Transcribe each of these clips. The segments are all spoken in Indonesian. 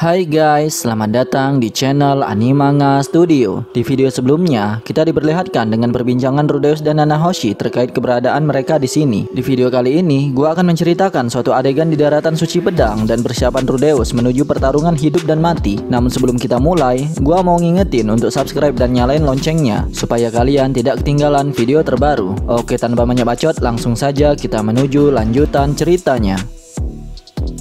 Hai guys, selamat datang di channel Animanga Studio. Di video sebelumnya, kita diperlihatkan dengan perbincangan Rudeus dan Nanahoshi terkait keberadaan mereka di sini. Di video kali ini, gua akan menceritakan suatu adegan di daratan suci pedang dan persiapan Rudeus menuju pertarungan hidup dan mati. Namun sebelum kita mulai, gua mau ngingetin untuk subscribe dan nyalain loncengnya supaya kalian tidak ketinggalan video terbaru. Oke, tanpa banyak bacot, langsung saja kita menuju lanjutan ceritanya.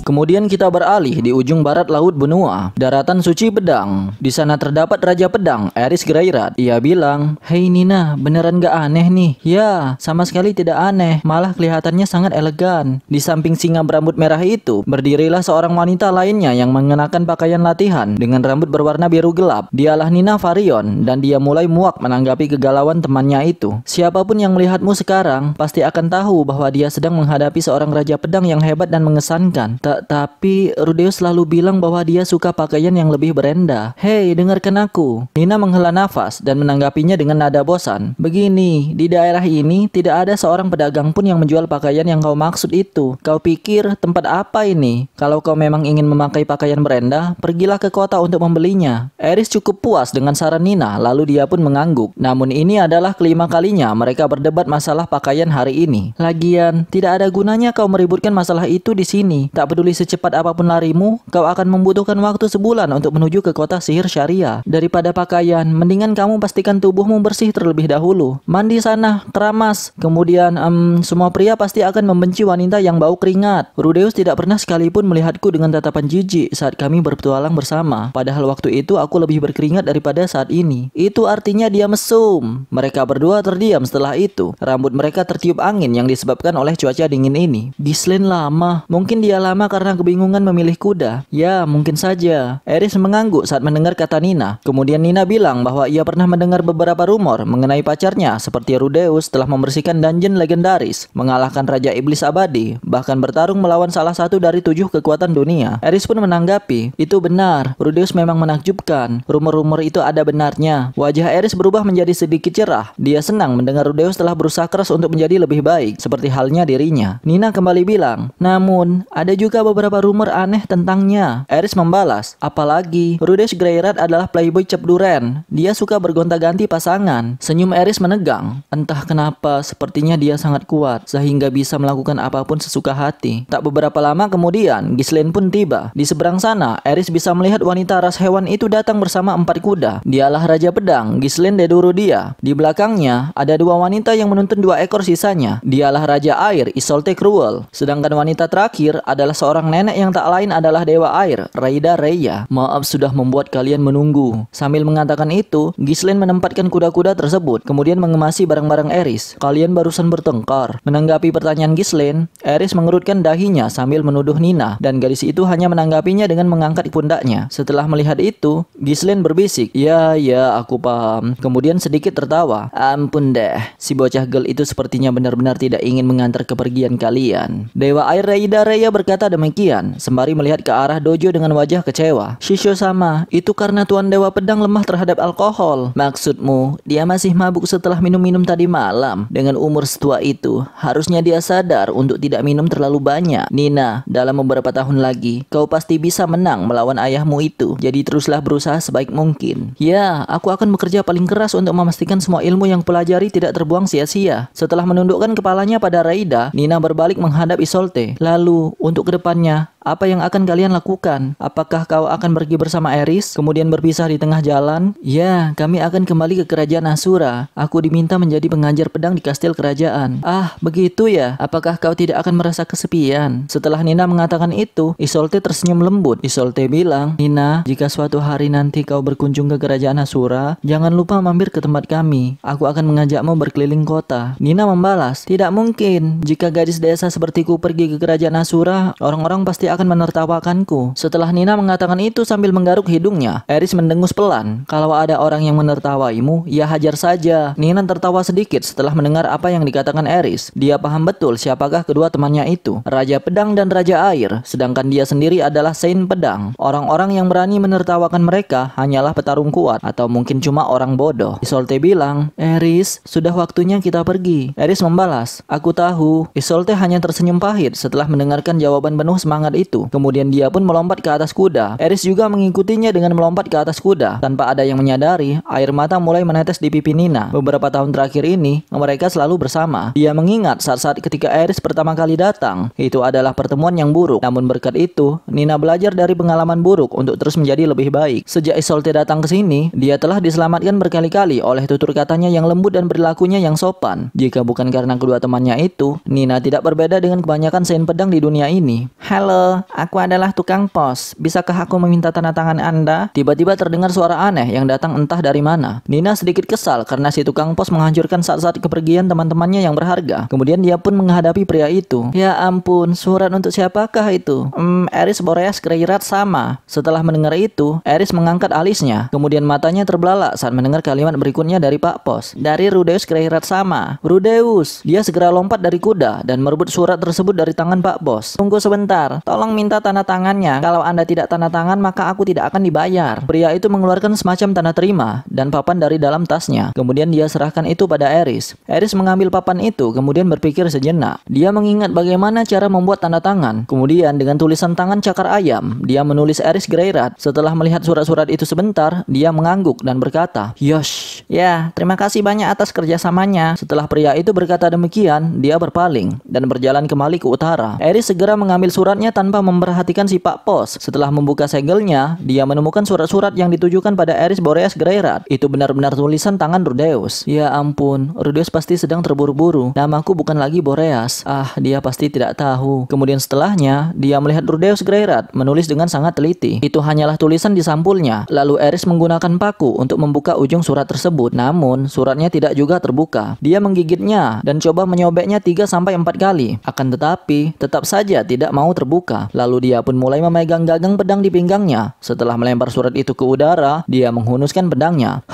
Kemudian kita beralih di ujung barat laut benua, daratan suci pedang. Di sana terdapat Raja Pedang, Eris Greirat. Ia bilang, "Hei Nina, beneran gak aneh nih?" "Ya, sama sekali tidak aneh, malah kelihatannya sangat elegan." Di samping singa berambut merah itu, berdirilah seorang wanita lainnya yang mengenakan pakaian latihan dengan rambut berwarna biru gelap. Dialah Nina Varion, dan dia mulai muak menanggapi kegalauan temannya itu. Siapapun yang melihatmu sekarang, pasti akan tahu bahwa dia sedang menghadapi seorang Raja Pedang yang hebat dan mengesankan. Tapi Rudeus selalu bilang bahwa dia suka pakaian yang lebih berendah. "Hei, dengarkan aku." Nina menghela nafas dan menanggapinya dengan nada bosan. "Begini, di daerah ini tidak ada seorang pedagang pun yang menjual pakaian yang kau maksud itu. Kau pikir tempat apa ini? Kalau kau memang ingin memakai pakaian berendah, pergilah ke kota untuk membelinya." Eris cukup puas dengan saran Nina, lalu dia pun mengangguk. Namun ini adalah kelima kalinya mereka berdebat masalah pakaian hari ini. Lagian, tidak ada gunanya kau meributkan masalah itu di sini. Tak peduli secepat apapun larimu, kau akan membutuhkan waktu sebulan untuk menuju ke kota sihir syariah. Daripada pakaian, mendingan kamu pastikan tubuhmu bersih terlebih dahulu. Mandi sana, keramas. Kemudian, semua pria pasti akan membenci wanita yang bau keringat. Rudeus tidak pernah sekalipun melihatku dengan tatapan jijik saat kami berpetualang bersama. Padahal waktu itu aku lebih berkeringat daripada saat ini. Itu artinya dia mesum. Mereka berdua terdiam setelah itu. Rambut mereka tertiup angin yang disebabkan oleh cuaca dingin ini. Ghislaine lama. Mungkin dia lama karena kebingungan memilih kuda. Ya, mungkin saja. Eris mengangguk saat mendengar kata Nina. Kemudian Nina bilang bahwa ia pernah mendengar beberapa rumor mengenai pacarnya seperti Rudeus telah membersihkan dungeon legendaris, mengalahkan Raja Iblis Abadi, bahkan bertarung melawan salah satu dari 7 kekuatan dunia. Eris pun menanggapi, "Itu benar. Rudeus memang menakjubkan. Rumor-rumor itu ada benarnya." Wajah Eris berubah menjadi sedikit cerah. Dia senang mendengar Rudeus telah berusaha keras untuk menjadi lebih baik, seperti halnya dirinya. Nina kembali bilang, "Namun, ada juga beberapa rumor aneh tentangnya." Eris membalas, "Apalagi, Rudeus Greirat adalah playboy cap duren. Dia suka bergonta-ganti pasangan." Senyum Eris menegang. Entah kenapa, sepertinya dia sangat kuat, sehingga bisa melakukan apapun sesuka hati. Tak beberapa lama kemudian, Ghislaine pun tiba. Di seberang sana, Eris bisa melihat wanita ras hewan itu datang bersama 4 kuda. Dialah Raja Pedang, Ghislaine Deduru dia. Di belakangnya, ada 2 wanita yang menuntun 2 ekor sisanya. Dialah Raja Air, Isolde Cruel. Sedangkan wanita terakhir adalah seorang nenek yang tak lain adalah Dewa Air, Raida Reya. "Maaf sudah membuat kalian menunggu." Sambil mengatakan itu, Ghislaine menempatkan kuda-kuda tersebut, kemudian mengemasi barang-barang Eris. "Kalian barusan bertengkar." Menanggapi pertanyaan Ghislaine, Eris mengerutkan dahinya sambil menuduh Nina, dan gadis itu hanya menanggapinya dengan mengangkat pundaknya. Setelah melihat itu, Ghislaine berbisik, "Ya, aku paham." Kemudian sedikit tertawa. "Ampun deh, si bocah girl itu sepertinya benar-benar tidak ingin mengantar kepergian kalian." Dewa Air Raida Reya berkata demikian, sembari melihat ke arah dojo dengan wajah kecewa. "Shisho-sama, itu karena Tuan Dewa Pedang lemah terhadap alkohol." "Maksudmu, dia masih mabuk setelah minum-minum tadi malam? Dengan umur setua itu, harusnya dia sadar untuk tidak minum terlalu banyak." "Nina, dalam beberapa tahun lagi, kau pasti bisa menang melawan ayahmu itu. Jadi teruslah berusaha sebaik mungkin." "Ya, aku akan bekerja paling keras untuk memastikan semua ilmu yang pelajari tidak terbuang sia-sia." Setelah menundukkan kepalanya pada Raida, Nina berbalik menghadap Isolde. "Lalu, untuk kedepannya, apa yang akan kalian lakukan? Apakah kau akan pergi bersama Eris, kemudian berpisah di tengah jalan?" "Ya, kami akan kembali ke kerajaan Asura. Aku diminta menjadi pengajar pedang di kastil kerajaan." "Ah, begitu ya? Apakah kau tidak akan merasa kesepian?" Setelah Nina mengatakan itu, Isolde tersenyum lembut. Isolde bilang, "Nina, jika suatu hari nanti kau berkunjung ke kerajaan Asura, jangan lupa mampir ke tempat kami. Aku akan mengajakmu berkeliling kota." Nina membalas, "Tidak mungkin. Jika gadis desa sepertiku pergi ke kerajaan Asura, orang-orang pasti akan menertawakanku." Setelah Nina mengatakan itu sambil menggaruk hidungnya, Eris mendengus pelan. "Kalau ada orang yang menertawaimu, ya hajar saja." Nina tertawa sedikit setelah mendengar apa yang dikatakan Eris. Dia paham betul siapakah kedua temannya itu, Raja Pedang dan Raja Air, sedangkan dia sendiri adalah Saint Pedang. Orang-orang yang berani menertawakan mereka hanyalah petarung kuat, atau mungkin cuma orang bodoh. Isolde bilang, "Eris, sudah waktunya kita pergi." Eris membalas, "Aku tahu." Isolde hanya tersenyum pahit setelah mendengarkan jawaban penuh semangat itu. Kemudian dia pun melompat ke atas kuda. Eris juga mengikutinya dengan melompat ke atas kuda. Tanpa ada yang menyadari, air mata mulai menetes di pipi Nina. Beberapa tahun terakhir ini, mereka selalu bersama. Dia mengingat saat-saat ketika Eris pertama kali datang. Itu adalah pertemuan yang buruk. Namun berkat itu, Nina belajar dari pengalaman buruk untuk terus menjadi lebih baik. Sejak Isolde datang ke sini, dia telah diselamatkan berkali-kali oleh tutur katanya yang lembut dan perilakunya yang sopan. Jika bukan karena kedua temannya itu, Nina tidak berbeda dengan kebanyakan sein pedang di dunia ini. Halo, aku adalah tukang pos. Bisakah aku meminta tanda tangan Anda? Tiba-tiba terdengar suara aneh yang datang entah dari mana. Nina sedikit kesal karena si tukang pos menghancurkan saat-saat kepergian teman-temannya yang berharga. Kemudian dia pun menghadapi pria itu. Ya ampun, surat untuk siapakah itu? Eris Boreas Greirat sama. Setelah mendengar itu, Eris mengangkat alisnya. Kemudian matanya terbelalak saat mendengar kalimat berikutnya dari Pak Pos. Dari Rudeus Greirat sama. Rudeus. Dia segera lompat dari kuda dan merebut surat tersebut dari tangan Pak Pos. Tunggu sebentar, tolong minta tanda tangannya. Kalau Anda tidak tanda tangan, maka aku tidak akan dibayar. Pria itu mengeluarkan semacam tanda terima dan papan dari dalam tasnya. Kemudian dia serahkan itu pada Eris. Eris mengambil papan itu, kemudian berpikir sejenak. Dia mengingat bagaimana cara membuat tanda tangan. Kemudian dengan tulisan tangan cakar ayam, dia menulis Eris Greirat. Setelah melihat surat-surat itu sebentar, dia mengangguk dan berkata, "Yosh, ya, terima kasih banyak atas kerjasamanya." Setelah pria itu berkata demikian, dia berpaling dan berjalan kembali ke utara. Eris segera mengambil suratnya tanpa memperhatikan si Pak Pos. Setelah membuka segelnya, dia menemukan surat-surat yang ditujukan pada Eris Boreas Greirat. Itu benar-benar tulisan tangan Rudeus. Ya ampun, Rudeus pasti sedang terburu-buru. Namaku bukan lagi Boreas. Dia pasti tidak tahu. Kemudian setelahnya, dia melihat Rudeus Greirat menulis dengan sangat teliti. Itu hanyalah tulisan di sampulnya. Lalu Eris menggunakan paku untuk membuka ujung surat tersebut. Namun, suratnya tidak juga terbuka. Dia menggigitnya dan coba menyobeknya 3-4 kali. Akan tetapi, tetap saja tidak mau terbuka. Lalu dia pun mulai memegang gagang pedang di pinggangnya. Setelah melempar surat itu ke udara, dia menghunuskan pedangnya.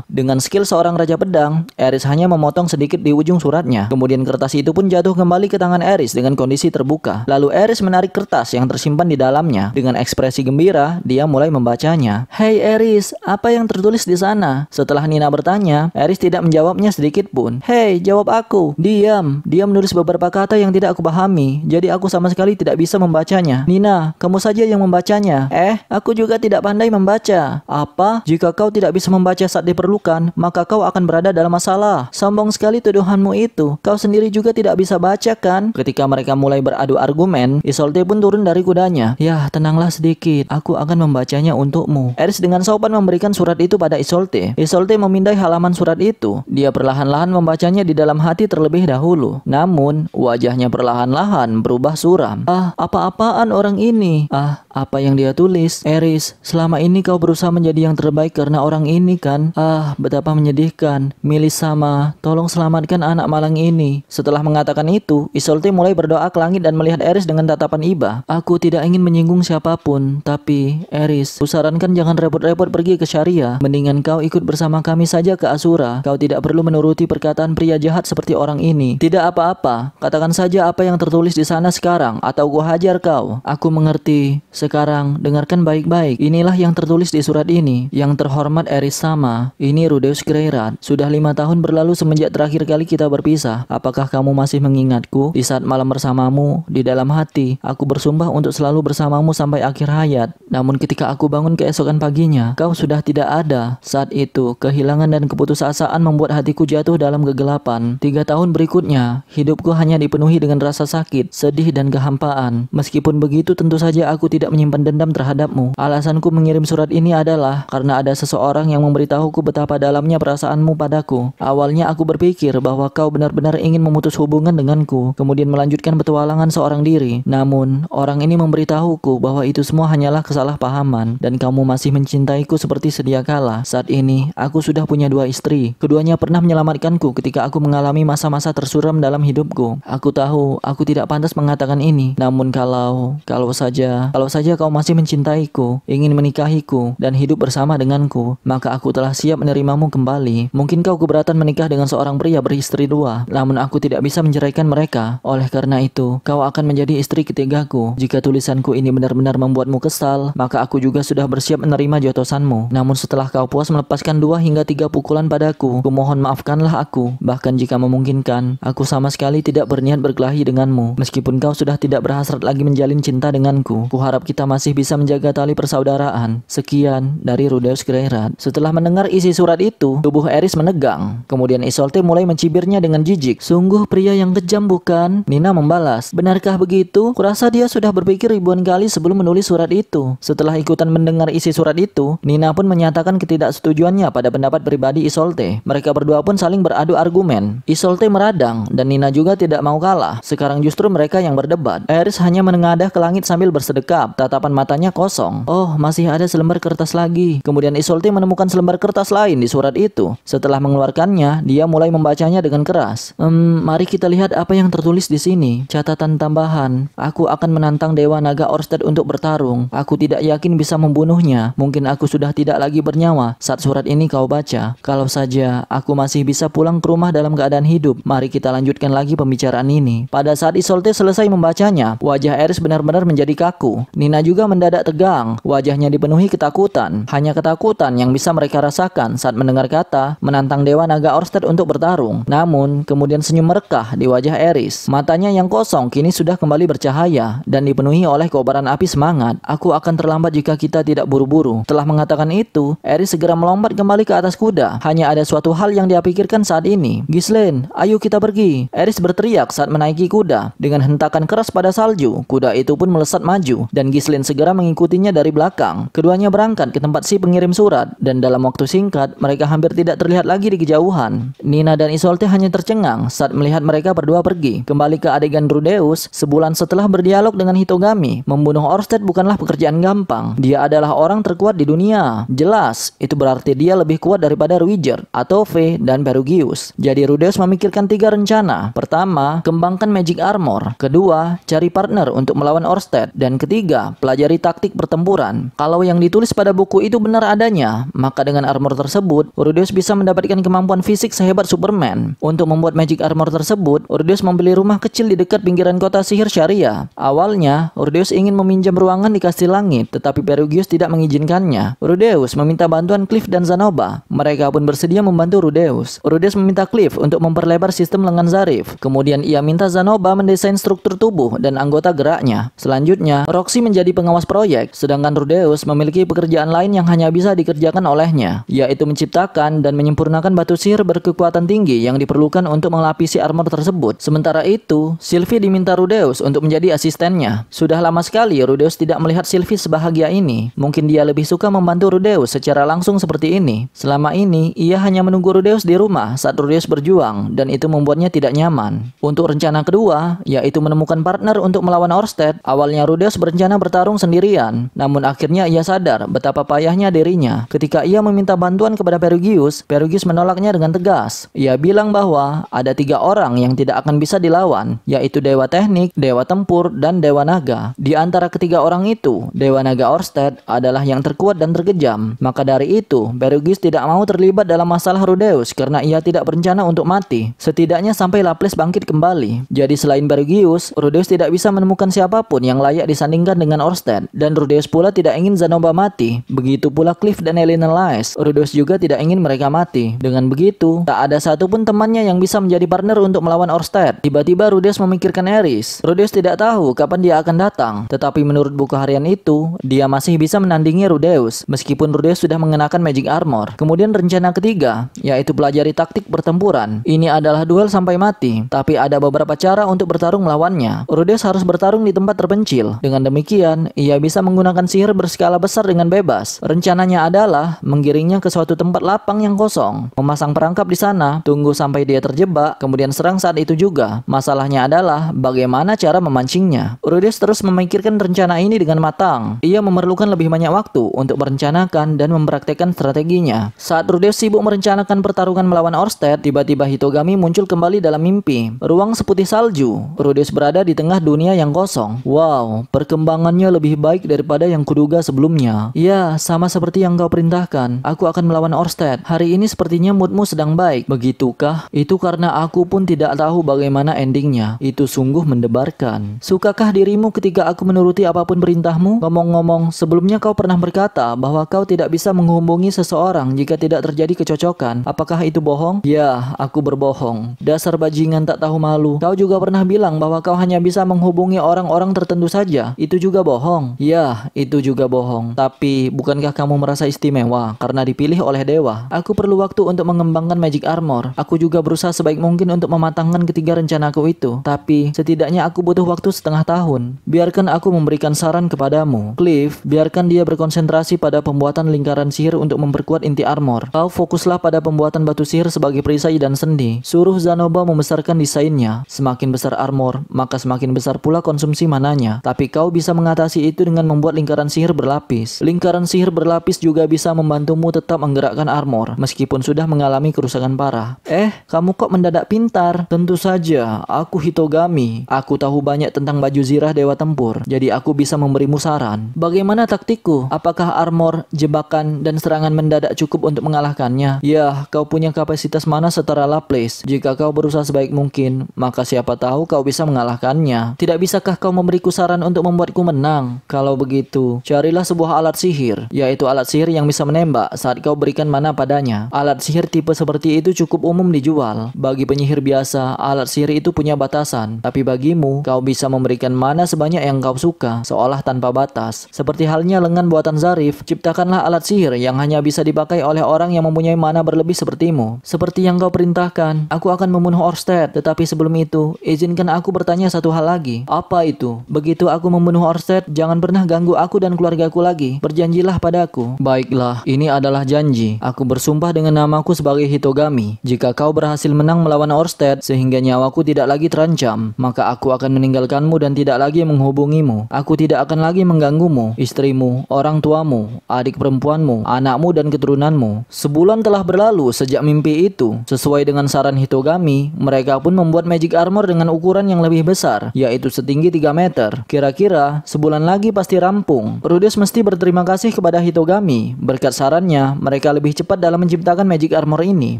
Dengan skill seorang raja pedang, Eris hanya memotong sedikit di ujung suratnya. Kemudian kertas itu pun jatuh kembali ke tangan Eris dengan kondisi terbuka. Lalu Eris menarik kertas yang tersimpan di dalamnya. Dengan ekspresi gembira, dia mulai membacanya. "Hei Eris, apa yang tertulis di sana?" Setelah Nina bertanya, Eris tidak menjawabnya sedikit pun. "Hei, jawab aku." "Diam." Dia menulis beberapa kata yang tidak aku pahami, jadi aku sama sekali tidak bisa membacanya. "Nina, kamu saja yang membacanya." Aku juga tidak pandai membaca." "Apa? Jika kau tidak bisa membaca saat diperlukan, maka kau akan berada dalam masalah." "Sombong sekali tuduhanmu itu. Kau sendiri juga tidak bisa baca kan?" Ketika mereka mulai beradu argumen, Isolde pun turun dari kudanya. "Ya, tenanglah sedikit. Aku akan membacanya untukmu." Eris dengan sopan memberikan surat itu pada Isolde. Isolde memindai halaman surat itu. Dia perlahan-lahan membacanya di dalam hati terlebih dahulu. Namun, wajahnya perlahan-lahan berubah suram. Apa-apaan orang ini? Apa yang dia tulis? "Eris, selama ini kau berusaha menjadi yang terbaik karena orang ini kan? Betapa menyedihkan. Melisama, tolong selamatkan anak malang ini." Setelah mengatakan itu, Isolde mulai berdoa ke langit dan melihat Eris dengan tatapan iba. "Aku tidak ingin menyinggung siapapun, tapi Eris, kusarankan jangan repot-repot pergi ke Sharia. Mendingan kau ikut bersama kami saja ke Asura. Kau tidak perlu menuruti perkataan pria jahat seperti orang ini." "Tidak apa-apa. Katakan saja apa yang tertulis di sana sekarang, atau ku hajar kau." "Aku mengerti. Sekarang, dengarkan baik-baik. Inilah yang tertulis di surat ini. Yang terhormat Eris sama. Ini Rudeus Greirat. Sudah 5 tahun berlalu semenjak terakhir kali kita berpisah. Apakah kamu masih mengingatku? Di saat malam bersamamu, di dalam hati, aku bersumpah untuk selalu bersamamu sampai akhir hayat. Namun ketika aku bangun keesokan paginya, kau sudah tidak ada. Saat itu, kehilangan dan keputusasaan membuat hatiku jatuh dalam kegelapan. 3 tahun berikutnya, hidupku hanya dipenuhi dengan rasa sakit, sedih dan kehampaan. Meskipun begitu, tentu saja aku tidak menyimpan dendam terhadapmu. Alasanku mengirim surat ini adalah karena ada seseorang yang memberitahuku betapa dalamnya perasaanmu padaku. Awalnya aku berpikir bahwa kau benar-benar ingin memutus hubungan denganku, kemudian melanjutkan petualangan seorang diri. Namun, orang ini memberitahuku bahwa itu semua hanyalah kesalahpahaman, dan kamu masih mencintaiku seperti sedia kala. Saat ini, aku sudah punya 2 istri. Keduanya pernah menyelamatkanku ketika aku mengalami masa-masa tersuram dalam hidupku. Aku tahu, aku tidak pantas mengatakan ini. Namun kalau saja kau masih mencintaiku, ingin menikahiku, dan hidup bersama denganku, maka aku telah siap menerimamu kembali. Mungkin kau keberatan menikah dengan seorang pria beristri 2, namun aku tidak bisa menceraikan mereka. Oleh karena itu, kau akan menjadi istri ketigaku. Jika tulisanku ini benar-benar membuatmu kesal, maka aku juga sudah bersiap menerima jotosanmu. Namun setelah kau puas melepaskan 2 hingga hingga 3 pukulan padaku. Kumohon maafkanlah aku. Bahkan jika memungkinkan, aku sama sekali tidak berniat berkelahi denganmu. Meskipun kau sudah tidak berhasrat lagi menjalin cinta denganku, kuharap kita masih bisa menjaga tali persaudaraan. Sekian dari Rudeus Greyrat. Setelah mendengar isi surat itu, tubuh Eris menegang. Kemudian Isolde mulai mencibirnya dengan jijik. Sungguh pria yang kejam bukan? Nina membalas. Benarkah begitu? Kurasa dia sudah berpikir ribuan kali sebelum menulis surat itu. Setelah ikutan mendengar isi surat itu, Nina pun menyatakan ketidaksetujuannya pada pendapat pribadi Isolde. Mereka berdua pun saling beradu argumen. Isolde meradang dan Nina juga tidak mau kalah. Sekarang justru mereka yang berdebat. Eris hanya menengadah ke langit sambil bersedekap. Tatapan matanya kosong. Oh, masih ada selembar kertas lagi. Kemudian Isolde menemukan selembar kertas lain di surat itu. Setelah mengeluarkannya, dia mulai membacanya dengan keras. Mari kita lihat apa yang tertulis di sini. Catatan tambahan. Aku akan menantang Dewa Naga Orsted untuk bertarung. Aku tidak yakin bisa membunuhnya. Mungkin aku sudah tidak lagi bernyawa saat surat ini kau baca. Kalau saja aku masih bisa pulang ke rumah dalam keadaan hidup. Mari kita lanjutkan lagi pembicaraan ini. Pada saat Isolde selesai membacanya, wajah Eris benar-benar menjadi kaku. Nina juga mendadak tegang. Wajahnya dipenuhi ketakutan. Hanya ketakutan yang bisa mereka rasakan saat mendengar kata menantang Dewa Naga Orsted untuk bertarung. Namun, kemudian senyum merekah di wajah Eris. Matanya yang kosong kini sudah kembali bercahaya dan dipenuhi oleh kobaran api semangat. Aku akan terlambat jika kita tidak buru-buru. Setelah mengatakan itu, Eris segera melompat kembali ke atas kuda. Hanya ada suatu hal yang dia pikirkan saat ini. Ghislaine, ayo kita pergi. Eris berteriak saat menaiki kuda. Dengan hentakan keras pada salju, kuda itu pun melesat maju dan Ghislaine segera mengikutinya dari belakang. Keduanya berangkat ke tempat si pengirim surat dan dalam waktu singkat mereka hampir tidak terlihat lagi di kejauhan. Nina dan Isolde hanya tercengang saat melihat mereka berdua pergi. Kembali ke adegan Rudeus, sebulan setelah berdialog dengan Hitogami, membunuh Orsted bukanlah pekerjaan gampang. Dia adalah orang terkuat di dunia. Jelas, itu berarti dia lebih kuat daripada Ruijerd, Atove, dan Perugius. Jadi Rudeus memikirkan 3 rencana. Pertama, kembangkan magic armor. Kedua, cari partner untuk melawan Orsted. Dan ketiga, pelajari taktik pertempuran. Kalau yang ditulis pada buku itu benar adanya, maka dengan armor tersebut, Rudeus bisa mendapatkan kemampuan fisik sehebat Superman. Untuk membuat magic armor tersebut, Rudeus membeli rumah kecil di dekat pinggiran kota sihir Sharia. Awalnya, Rudeus ingin meminjam ruangan di Kastil Langit, tetapi Perugius tidak mengizinkannya. Rudeus meminta bantuan Cliff dan Zanoba. Mereka pun bersedia membantu Rudeus. Rudeus meminta Cliff untuk memperlebar sistem lengan Zarif. Kemudian ia minta Zanoba mendesain struktur tubuh dan anggota geraknya. Selanjutnya, Roxy menjadi pengawas proyek, sedangkan Rudeus memiliki pekerjaan lain yang hanya bisa dikerjakan olehnya, yaitu menciptakan dan menyempurnakan batu sihir berkekuatan tinggi yang diperlukan untuk melapisi armor tersebut. Sementara itu, Sylvie diminta Rudeus untuk menjadi asistennya. Sudah lama sekali Rudeus tidak melihat Sylvie sebahagia ini. Mungkin dia lebih suka membantu Rudeus secara langsung seperti ini. Selama ini, ia hanya menunggu Rudeus di rumah saat Rudeus berjuang, dan itu membuatnya tidak nyaman. Untuk rencana kedua, yaitu menemukan partner untuk melawan Orsted, awalnya Rudeus berencana bertarung sendirian. Namun akhirnya ia sadar betapa payahnya dirinya. Ketika ia meminta bantuan kepada Perugius, Perugius menolaknya dengan tegas. Ia bilang bahwa ada 3 orang yang tidak akan bisa dilawan, yaitu Dewa Teknik, Dewa Tempur, dan Dewa Naga. Di antara ketiga orang itu, Dewa Naga Orsted adalah yang terkuat dan terkejam. Maka dari itu, Perugius tidak mau terlibat dalam masalah Rudeus karena ia tidak berencana untuk mati. Setidaknya sampai Laples bangkit kembali. Jadi selain Perugius, Rudeus tidak bisa menemukan siapapun yang layak disandingkan dengan Orsted. Dan Rudeus pula tidak ingin Zanoba mati. Begitu pula Cliff dan Elena Lies. Rudeus juga tidak ingin mereka mati. Dengan begitu, tak ada satupun temannya yang bisa menjadi partner untuk melawan Orsted. Tiba-tiba Rudeus memikirkan Eris. Rudeus tidak tahu kapan dia akan datang. Tetapi menurut buku harian itu, dia masih bisa menandingi Rudeus. Meskipun Rudeus sudah mengenakan magic armor. Kemudian rencana ketiga, yaitu pelajari taktik pertempuran. Ini adalah duel sampai mati. Tapi ada beberapa cara untuk bertarung melawannya. Rudeus harus bertarung di tempat terpencil. Dengan demikian, ia bisa menggunakan sihir berskala besar dengan bebas. Rencananya adalah menggiringnya ke suatu tempat lapang yang kosong, memasang perangkap di sana, tunggu sampai dia terjebak, kemudian serang saat itu juga. Masalahnya adalah bagaimana cara memancingnya. Rudeus terus memikirkan rencana ini dengan matang. Ia memerlukan lebih banyak waktu untuk merencanakan dan mempraktekkan strateginya. Saat Rudeus sibuk merencanakan pertarungan melawan Orsted, tiba-tiba Hitogami muncul kembali dalam mimpi. Ruang seputih salju. Rudeus berada di tengah dunia yang kosong. Wow, perkembangannya lebih baik daripada yang kuduga sebelumnya. Ya, sama seperti yang kau perintahkan. Aku akan melawan Orsted. Hari ini sepertinya moodmu sedang baik. Begitukah? Itu karena aku pun tidak tahu bagaimana endingnya. Itu sungguh mendebarkan. Sukakah dirimu ketika aku menuruti apapun perintahmu? Ngomong-ngomong, sebelumnya kau pernah berkata bahwa kau tidak bisa menghubungi seseorang jika jika tidak terjadi kecocokan. Apakah itu bohong? Ya, aku berbohong. Dasar bajingan tak tahu malu. Kau juga pernah bilang bahwa kau hanya bisa menghubungi orang-orang tertentu saja. Itu juga bohong. Ya, itu juga bohong. Tapi, bukankah kamu merasa istimewa karena dipilih oleh dewa? Aku perlu waktu untuk mengembangkan magic armor. Aku juga berusaha sebaik mungkin untuk mematangkan ketiga rencanaku itu. Tapi, setidaknya aku butuh waktu setengah tahun. Biarkan aku memberikan saran kepadamu. Cliff, biarkan dia berkonsentrasi pada pembuatan lingkaran sihir untuk memperkuat inti armor. Kau fokuslah pada pembuatan batu sihir sebagai perisai dan sendi. Suruh Zanoba membesarkan desainnya. Semakin besar armor, maka semakin besar pula konsumsi mananya. Tapi kau bisa mengatasi itu dengan membuat lingkaran sihir berlapis. Lingkaran sihir berlapis juga bisa membantumu tetap menggerakkan armor, meskipun sudah mengalami kerusakan parah. Kamu kok mendadak pintar? Tentu saja, aku Hitogami. Aku tahu banyak tentang baju zirah dewa tempur, jadi aku bisa memberimu saran. Bagaimana taktikku? Apakah armor, jebakan, dan serangan mendadak cukup untuk mengalahkannya? Ya, kau punya kapasitas mana setara Lapis. Jika kau berusaha sebaik mungkin, maka siapa tahu kau bisa mengalahkannya. Tidak bisakah kau memberiku saran untuk membuatku menang? Kalau begitu, carilah sebuah alat sihir, yaitu alat sihir yang bisa menembak saat kau berikan mana padanya. Alat sihir tipe seperti itu cukup umum dijual. Bagi penyihir biasa, alat sihir itu punya batasan. Tapi bagimu, kau bisa memberikan mana sebanyak yang kau suka, seolah tanpa batas. Seperti halnya lengan buatan Zarif, ciptakanlah alat sihir yang hanya bisa dipakai oleh orang yang mempunyai mana berlebih sepertimu. Seperti yang kau perintahkan, aku akan membunuh Orsted. Tetapi sebelum itu, izinkan aku bertanya satu hal lagi. Apa itu? Begitu aku membunuh Orsted, jangan pernah ganggu aku dan keluargaku lagi. Berjanjilah padaku. Baiklah, ini adalah janji. Aku bersumpah dengan namaku sebagai Hitogami. Jika kau berhasil menang melawan Orsted sehingga nyawaku tidak lagi terancam, maka aku akan meninggalkanmu dan tidak lagi menghubungimu. Aku tidak akan lagi mengganggumu, istrimu, orang tuamu, adik perempuanmu, anakmu, dan keturunanmu. Sebulan telah berlalu sejak mimpi itu. Sesuai dengan saran Hitogami, mereka pun membuat magic armor dengan ukuran yang lebih besar, yaitu setinggi 3 meter. Kira-kira sebulan lagi pasti rampung. Rudeus mesti berterima kasih kepada Hitogami. Berkat sarannya, mereka lebih cepat dalam menciptakan magic armor ini.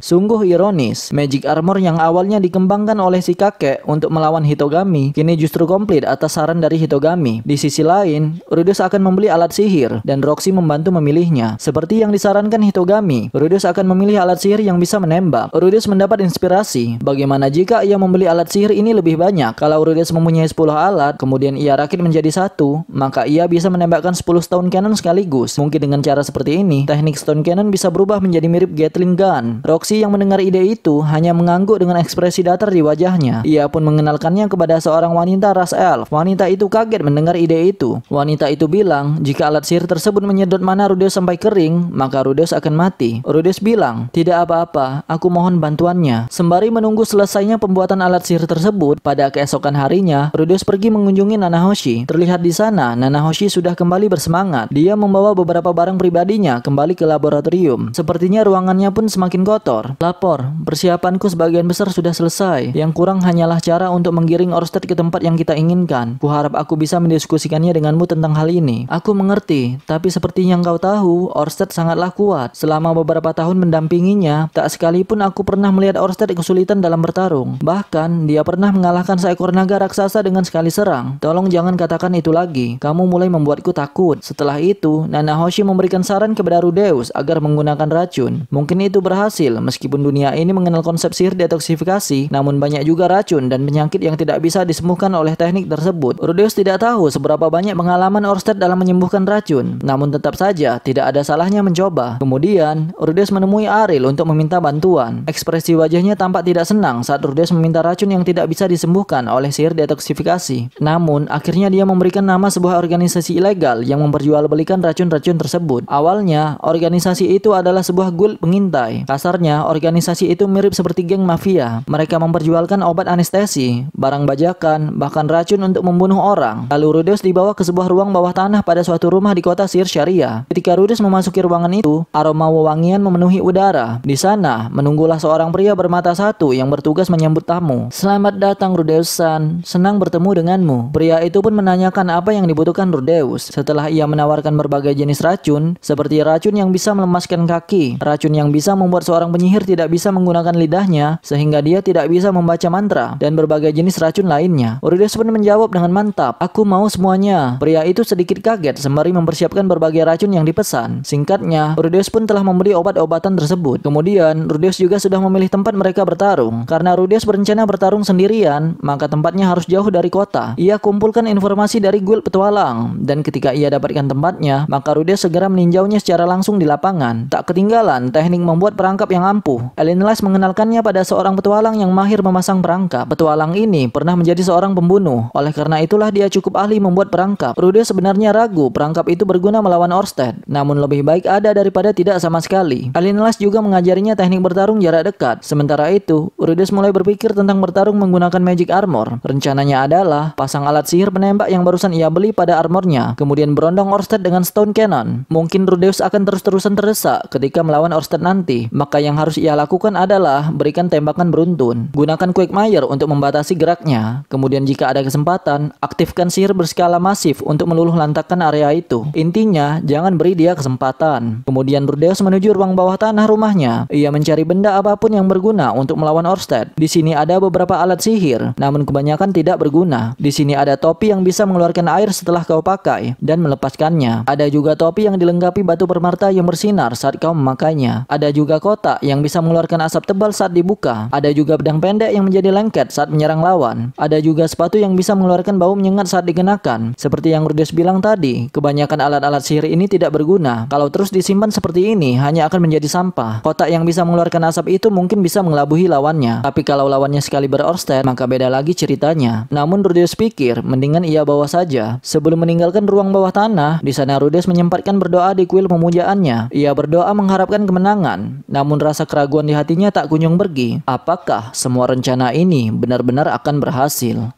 Sungguh ironis, magic armor yang awalnya dikembangkan oleh si kakek untuk melawan Hitogami, kini justru komplit atas saran dari Hitogami. Di sisi lain, Rudeus akan membeli alat sihir, dan Roxy membantu memilihnya. Seperti yang disarankan Hitogami, Rudeus akan memilih alat sihir yang bisa menembak. Rudeus mendapat inspirasi. Bagaimana jika ia membeli alat sihir ini lebih banyak? Kalau Rudeus mempunyai 10 alat, kemudian ia rakit menjadi 1, maka ia bisa menembakkan 10 stone cannon sekaligus. Mungkin dengan cara seperti ini, teknik stone cannon bisa berubah menjadi mirip Gatling gun. Roxy yang mendengar ide itu hanya mengangguk dengan ekspresi datar di wajahnya. Ia pun mengenalkannya kepada seorang wanita ras elf. Wanita itu kaget mendengar ide itu. Wanita itu bilang, jika alat sihir tersebut menyedot mana Rudeus sampai kering, maka Rudeus akan mati. Rudeus bilang, tidak apa-apa, aku mohon bantuannya. Sembari menunggu selesainya pembuatan alat sihir tersebut, pada keesokan harinya, Rudeus pergi mengunjungi Nanahoshi. Terlihat di sana, Nanahoshi sudah kembali bersemangat. Dia membawa beberapa barang pribadinya kembali ke laboratorium. Sepertinya ruangannya pun semakin kotor. Lapor, persiapanku sebagian besar sudah selesai. Yang kurang hanyalah cara untuk menggiring Orsted ke tempat yang kita inginkan. Kuharap aku bisa mendiskusikannya denganmu tentang hal ini. Aku mengerti, tapi seperti yang kau tahu, Orsted sangatlah kuat. Selama beberapa tahun mendampinginya, tak sekalipun aku pernah melihat Orsted kesulitan dalam bertarung. Bahkan, dia pernah mengalahkan seekor naga raksasa dengan sekali serang. Tolong jangan katakan itu lagi. Kamu mulai membuatku takut. Setelah itu, Nanahoshi memberikan saran kepada Rudeus agar menggunakan racun. Mungkin itu berhasil, meskipun dunia ini mengenal konsep sihir detoksifikasi, namun banyak juga racun dan penyakit yang tidak bisa disembuhkan oleh teknik tersebut. Rudeus tidak tahu seberapa banyak pengalaman Orsted dalam menyembuhkan racun, namun tetap saja tidak ada salahnya mencoba. Kemudian, Rudeus menemui Aril untuk meminta bantuan. Ekspresi wajahnya tampak tidak senang saat Rudeus meminta racun yang tidak bisa disembuhkan oleh sihir detoksifikasi. Namun, akhirnya dia memberikan nama sebuah organisasi ilegal yang memperjualbelikan racun-racun tersebut. Awalnya, organisasi itu adalah sebuah guild pengintai. Kasarnya, organisasi itu mirip seperti geng mafia. Mereka memperjualkan obat anestesi, barang bajakan, bahkan racun untuk membunuh orang. Lalu Rudeus dibawa ke sebuah ruang bawah tanah pada suatu rumah di kota Sihir Syariah. Ketika Rudeus memasuki ruangan itu, aroma wewangian memenuhi udara. Di sana, menunggulah seorang pria bermata satu yang bertugas menyambut tamu. Selamat datang Rudeus-san, senang bertemu denganmu. Pria itu pun menanyakan apa yang dibutuhkan Rudeus. Setelah ia menawarkan berbagai jenis racun, seperti racun yang bisa melemaskan kaki, racun yang bisa membuat seorang penyihir tidak bisa menggunakan lidahnya, sehingga dia tidak bisa membaca mantra, dan berbagai jenis racun lainnya. Rudeus pun menjawab dengan mantap, aku mau semuanya. Pria itu sedikit kaget sembari mempersiapkan berbagai racun yang dipesan. Singkatnya, Rudeus pun pun telah membeli obat-obatan tersebut. Kemudian Rudeus juga sudah memilih tempat mereka bertarung. Karena Rudeus berencana bertarung sendirian, maka tempatnya harus jauh dari kota. Ia kumpulkan informasi dari guild petualang, dan ketika ia dapatkan tempatnya, maka Rudeus segera meninjaunya secara langsung di lapangan. Tak ketinggalan teknik membuat perangkap yang ampuh. Elinless mengenalkannya pada seorang petualang yang mahir memasang perangkap. Petualang ini pernah menjadi seorang pembunuh. Oleh karena itulah dia cukup ahli membuat perangkap. Rudeus sebenarnya ragu perangkap itu berguna melawan Orsted, namun lebih baik ada daripada tidak sama sekali. Elinless juga mengajarinya teknik bertarung jarak dekat. Sementara itu, Rudeus mulai berpikir tentang bertarung menggunakan magic armor. Rencananya adalah pasang alat sihir penembak yang barusan ia beli pada armornya, kemudian berondong Orsted dengan stone cannon. Mungkin Rudeus akan terus-terusan terdesak ketika melawan Orsted nanti, maka yang harus ia lakukan adalah berikan tembakan beruntun. Gunakan Quagmire untuk membatasi geraknya. Kemudian jika ada kesempatan, aktifkan sihir berskala masif untuk meluluh lantakkan area itu. Intinya, jangan beri dia kesempatan. Kemudian Rudeus menuju ruang bawah tanah rumahnya. Ia mencari benda apapun yang berguna untuk melawan Orsted. Di sini ada beberapa alat sihir, namun kebanyakan tidak berguna. Di sini ada topi yang bisa mengeluarkan air setelah kau pakai dan melepaskannya. Ada juga topi yang dilengkapi batu permata yang bersinar saat kau memakainya. Ada juga kotak yang bisa mengeluarkan asap tebal saat dibuka. Ada juga pedang pendek yang menjadi lengket saat menyerang lawan. Ada juga sepatu yang bisa mengeluarkan bau menyengat saat dikenakan. Seperti yang Rudeus bilang tadi, kebanyakan alat-alat sihir ini tidak berguna. Kalau terus disimpan seperti ini, hanya akan menjadi sampah. Kotak yang bisa mengeluarkan asap itu mungkin bisa mengelabuhi lawannya. Tapi kalau lawannya sekali Orsted, maka beda lagi ceritanya. Namun Rudeus pikir, mendingan ia bawa saja. Sebelum meninggalkan ruang bawah tanah, di sana Rudeus menyempatkan berdoa di kuil pemujaannya. Ia berdoa mengharapkan kemenangan. Namun rasa keraguan di hatinya tak kunjung pergi. Apakah semua rencana ini benar-benar akan berhasil?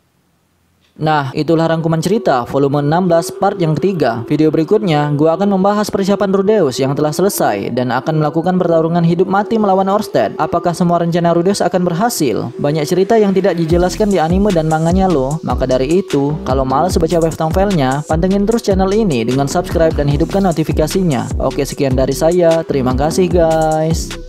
Nah, itulah rangkuman cerita volume 16 part yang ketiga. Video berikutnya, gua akan membahas persiapan Rudeus yang telah selesai dan akan melakukan pertarungan hidup mati melawan Orsted. Apakah semua rencana Rudeus akan berhasil? Banyak cerita yang tidak dijelaskan di anime dan manganya loh. Maka dari itu, kalau males baca web novelnya, pantengin terus channel ini dengan subscribe dan hidupkan notifikasinya. Oke, sekian dari saya. Terima kasih guys.